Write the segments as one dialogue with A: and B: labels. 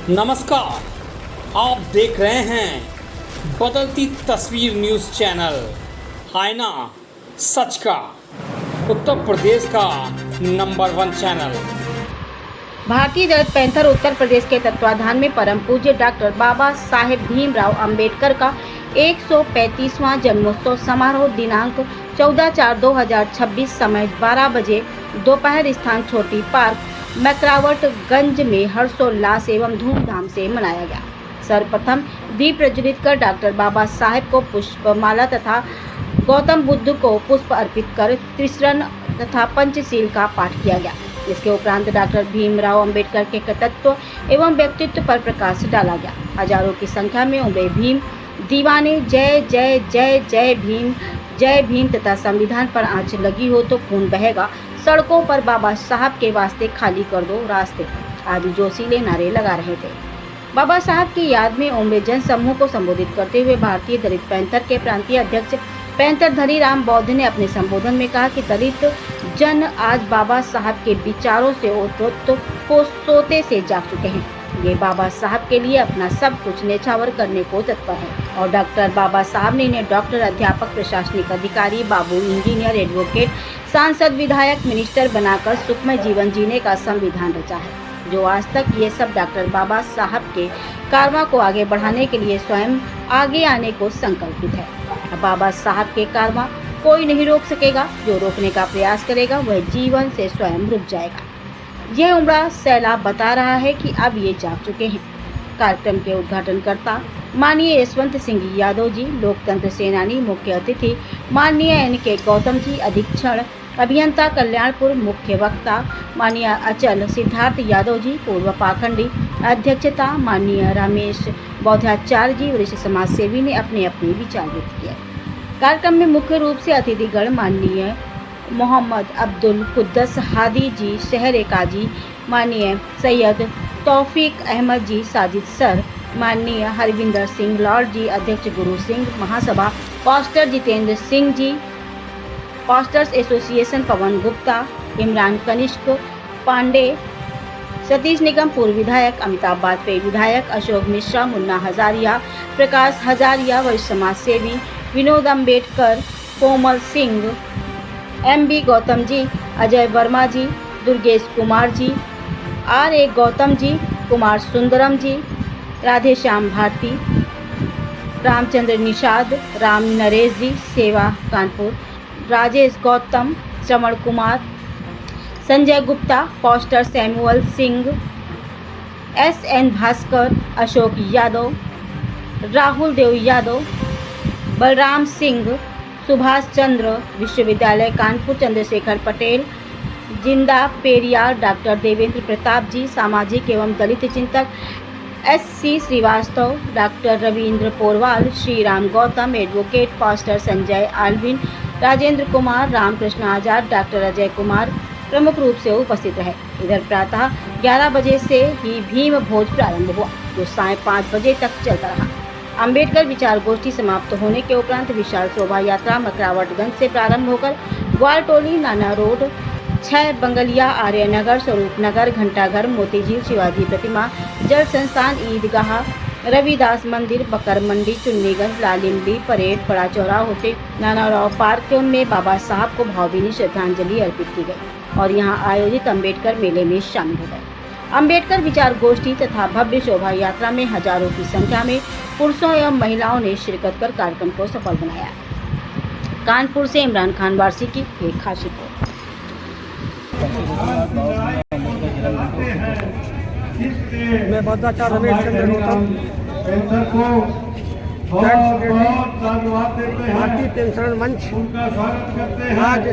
A: नमस्कार, आप देख रहे हैं बदलती तस्वीर न्यूज़ चैनल। आईना सच का, उत्तर प्रदेश का नंबर 1 चैनल।
B: भारतीय दलित पैंथर उत्तर प्रदेश के तत्वाधान में परम पूज्य डॉक्टर बाबा साहेब भीमराव अंबेडकर का 135वां जन्मोत्सव समारोह दिनांक 14/4/2026 समय 12 बजे दोपहर स्थान छोटी पार्क मैकरावटगंज में हर्षोल्लास एवं धूमधाम से मनाया गया। सर्वप्रथम दीप प्रज्वलित कर डॉक्टर बाबा साहेब को पुष्पमाला तथा गौतम बुद्ध को पुष्प अर्पित कर त्रिशरण तथा पंचशील का पाठ किया गया। इसके उपरांत डॉक्टर भीमराव अंबेडकर के तत्व एवं व्यक्तित्व पर प्रकाश डाला गया। हजारों की संख्या में उमड़े भीम दीवाने जय जय जय जय भीम तथा संविधान पर आंच लगी हो तो खून बहेगा, सड़कों पर बाबा साहब के वास्ते खाली कर दो रास्ते आदि जोशीले नारे लगा रहे थे। बाबा साहब की याद में उमड़े जन समूह को संबोधित करते हुए भारतीय दलित पैंथर के प्रांतीय अध्यक्ष पैंथर धनीराम बौद्ध ने अपने संबोधन में कहा कि दलित जन आज बाबा साहब के विचारों से ओतप्रोत को सोते से जाग चुके हैं। ये बाबा साहब के लिए अपना सब कुछ न्यौछावर करने को तत्पर है और डॉक्टर बाबा साहब ने इन्हें डॉक्टर, अध्यापक, प्रशासनिक अधिकारी, बाबू, इंजीनियर, एडवोकेट, सांसद, विधायक, मिनिस्टर बनाकर सुखमय जीवन जीने का संविधान रचा है, जो आज तक ये सब डॉक्टर बाबा साहब के कारवां को आगे बढ़ाने के लिए स्वयं आगे आने को संकल्पित है। बाबा साहब के कारवां कोई नहीं रोक सकेगा, जो रोकने का प्रयास करेगा वह जीवन से स्वयं रुक जाएगा। यह उमड़ा सैलाब बता रहा है कि अब ये जाग चुके हैं। कार्यक्रम के उद्घाटनकर्ता माननीय यशवंत सिंह यादव जी, लोकतंत्र सेनानी, मुख्य अतिथि माननीय NK गौतम जी, अधीक्षण अभियंता कल्याणपुर, मुख्य वक्ता माननीय अचल सिद्धार्थ यादव जी, पूर्व पाखंडी, अध्यक्षता माननीय रमेश बौद्धाचार्य जी, वरिष्ठ समाज सेवी ने अपने अपने विचार व्यक्त किए। कार्यक्रम में मुख्य रूप से अतिथिगण माननीय मोहम्मद अब्दुल कुद्दस हादी जी, शहर काजी माननीय सैयद तौफीक अहमद जी, साजिद सर, माननीय हरविंदर सिंह लॉर्ड जी, अध्यक्ष गुरु सिंह महासभा, pastor Jitendra Singh ji, pastors association Pawan Gupta, Imran Kanishka Pandey, Satish निगम पूर्व विधायक, अमिताभ वाजपेयी विधायक, अशोक मिश्रा, मुन्ना हजारिया, प्रकाश हजारिया, वरिष्ठ समाज सेवी विनोद अम्बेडकर, कोमल सिंह, MB गौतम जी, अजय वर्मा जी, दुर्गेश कुमार जी, RA गौतम जी, कुमार सुंदरम जी, राधे श्याम भारती, रामचंद्र निषाद, राम नरेश जी, सेवा Kanpur, Rajesh Gautam, Shravan Kumar, Sanjay Gupta, pastor Samuel Singh, SN Bhaskar, Ashok Yadav, Rahul Dev Yadav, Balram Singh, Subhash Chandra विश्वविद्यालय कानपुर, चंद्रशेखर पटेल, जिंदा पेरियार, डॉक्टर देवेंद्र प्रताप जी, सामाजिक एवं दलित चिंतक SC Srivastava, doctor Ravindra Porwal, Shri Ram Gautam, advocate pastor Sanjay Alvin, Rajendra Kumar, Ramkrishna Azad, doctor Ajay Kumar प्रमुख रूप से उपस्थित रहे। इधर प्रातः 11 बजे से ही भीम भोज प्रारंभ हुआ, जो साढ़े 5 बजे तक चलता रहा। अंबेडकर विचार गोष्ठी समाप्त होने के उपरांत विशाल शोभा यात्रा मकरावटगंज से प्रारंभ होकर ग्वालटोली, नाना रोड, 6 बंगलिया, आर्यनगर, स्वरूप नगर, घंटाघर, मोतीझील, शिवाजी प्रतिमा, जल संस्थान, ईदगाह, रविदास मंदिर, बकर मंडी, चुन्नीगंज, लालिमली, परेड, बड़ा चौराहा होते नाना राव पार्क में बाबा साहब को भावभीनी श्रद्धांजलि अर्पित की गई और यहाँ आयोजित अंबेडकर मेले में शामिल हो गए। अंबेडकर विचार गोष्ठी तथा भव्य शोभा यात्रा में हजारों की संख्या में पुरुषों एवं महिलाओं ने शिरकत कर कार्यक्रम को सफल बनाया। कानपुर से इमरान खान वारसी की एक खास रिपोर्ट।
C: मैं बौद्धाचार्य रमेश चंद्र गौतम, भारतीय पेंशन मंच आज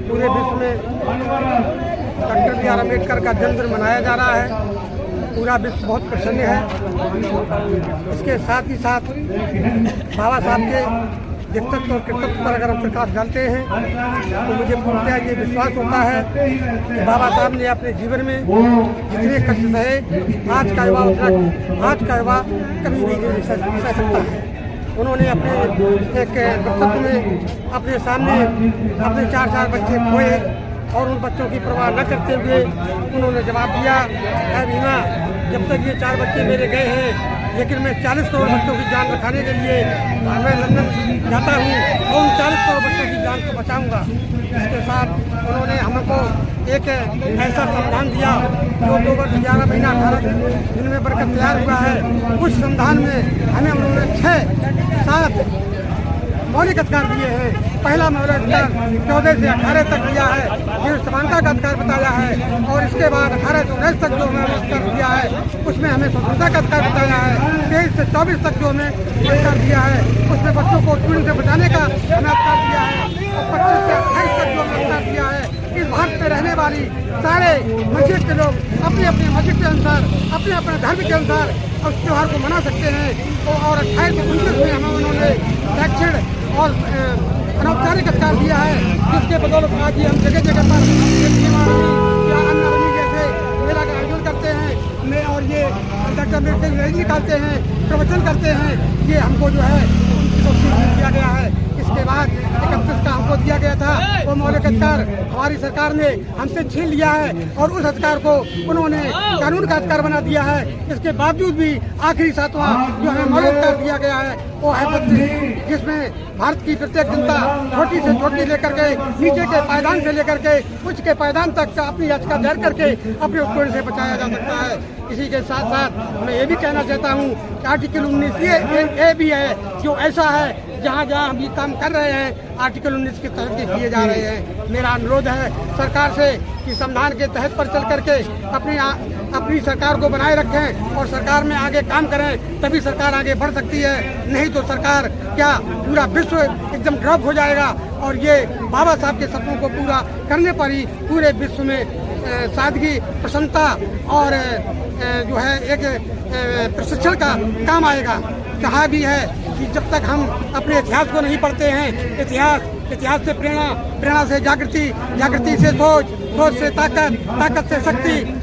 C: पूरे विश्व में डॉक्टर बी आर अम्बेडकर का जन्मदिन मनाया जा रहा है। पूरा विश्व बहुत प्रसन्न है। इसके साथ ही साथ बाबा साहब के व्यक्तित्व और कृतित्व पर अगर हम प्रकाश डालते हैं तो मुझे पूर्णतः ये विश्वास होता है कि बाबा साहब ने अपने जीवन में जितने कष्ट सहे, आज का युवा कभी भी नहीं सह सकता है। उन्होंने अपने एक व्यक्तित्व में अपने सामने अपने 4 बच्चे खोए और उन बच्चों की परवाह न करते हुए उन्होंने जवाब दिया, है भीमा जब तक ये 4 बच्चे मेरे गए हैं, लेकिन मैं 40 करोड़ बच्चों की जान बचाने के लिए मैं लंदन जाता हूँ और उन 40 करोड़ बच्चों की जान को बचाऊँगा। इसके साथ उन्होंने हमको एक ऐसा संविधान दिया जो 2 वर्ष 11 महीना 18 दिन में बनकर तैयार हुआ है। उस संविधान में हमें उन्होंने 6-7 मौलिक अधिकार दिए हैं। पहला मौलिक अधिकार 14 से 18 तक दिया है, जिसमें समानता का अधिकार बताया है, और इसके बाद 18 से 19 तक जो हमें अधिकार दिया है उसमें हमें स्वतंत्रता का अधिकार बताया है। 23 से 24 तक जो हमें अधिकार दिया है उसमें बच्चों को चोरी से बचाने का हमें अधिकार दिया है, और 25 से 28 तक जो हमें अधिकार दिया है। इस भारत में रहने वाली सारे मस्जिद के लोग अपने अपने मस्जिद के अनुसार, अपने अपने धर्म के अनुसार उस त्यौहार को मना सकते हैं। और 28 से 29 में हमें उन्होंने शैक्षिक और अनौपचारिक अधिकार दिया है, जिसके बदौलत आज हम जगह जगह पर या अन्नवनी जैसे मेला का आयोजन करते हैं और ये डॉक्टर अम्बेडकर रैली निकालते हैं, प्रवचन करते हैं। ये हमको जो है उनको दिया गया है। इसके बाद 31 का हमको दिया गया था वो मौलिक अधिकार हमारी सरकार ने हमसे छीन लिया है, और उस अधिकार को उन्होंने कानून का अधिकार बना दिया है। इसके बावजूद भी आखिरी 7वां जो हमें मौलिक अधिकार दिया गया है वो है 32, जिसमें भारत की प्रत्येक जनता छोटी से छोटी लेकर के नीचे के पायदान से लेकर के उच्च के पायदान तक अपनी याचिका दायर करके अपने उत्पीड़न से बचाया जा सकता है। इसी के साथ साथ मैं ये भी कहना चाहता हूँ कि आर्टिकल 19 ये भी है जो ऐसा है जहाँ जहाँ हम ये काम कर रहे हैं आर्टिकल 19 के तहत किए जा रहे हैं। मेरा अनुरोध है सरकार से कि संविधान के तहत पर चल करके अपनी सरकार को बनाए रखें और सरकार में आगे काम करें, तभी सरकार आगे बढ़ सकती है। नहीं तो सरकार क्या पूरा विश्व एकदम ड्रॉप हो जाएगा, और ये बाबा साहब के सपनों को पूरा करने पर ही पूरे विश्व में सादगी, प्रसन्नता और जो है एक प्रशिक्षण का काम आएगा। कहा भी है कि जब तक हम अपने इतिहास को नहीं पढ़ते हैं, इतिहास से प्रेरणा से जागृति से सोच से ताकत से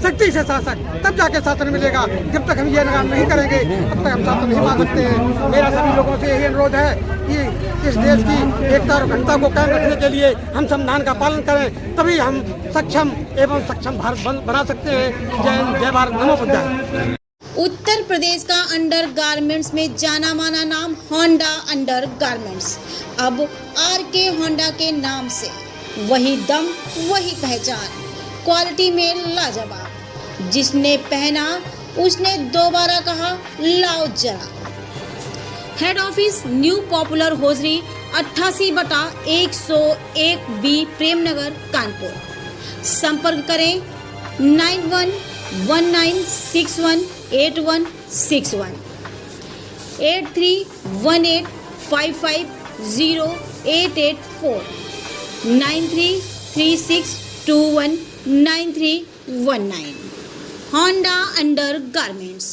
C: शक्ति से शासक, तब जाके शासन मिलेगा। जब तक हम ये काम नहीं करेंगे तब तक हम शासन नहीं पा सकते हैं। मेरा सभी लोगों से यही अनुरोध है कि इस देश की एकता और अखंडता को कायम रखने के लिए हम संविधान का पालन करें, तभी हम सक्षम भारत बना सकते हैं। जय हिंद, जय भारत, नमो बुद्धाय।
B: उत्तर प्रदेश का अंडर गारमेंट्स में जाना माना नाम होंडा अंडर गारमेंट्स, अब आरके होंडा के नाम से वही दम वही पहचान, क्वालिटी में लाजवाब। जिसने पहना उसने दोबारा कहा लाओ जरा। Head office new popular hosiery 88/101 B Premnagar Kanpur. संपर्क करें 9119618161 8318550884 9336219319। Honda under garments.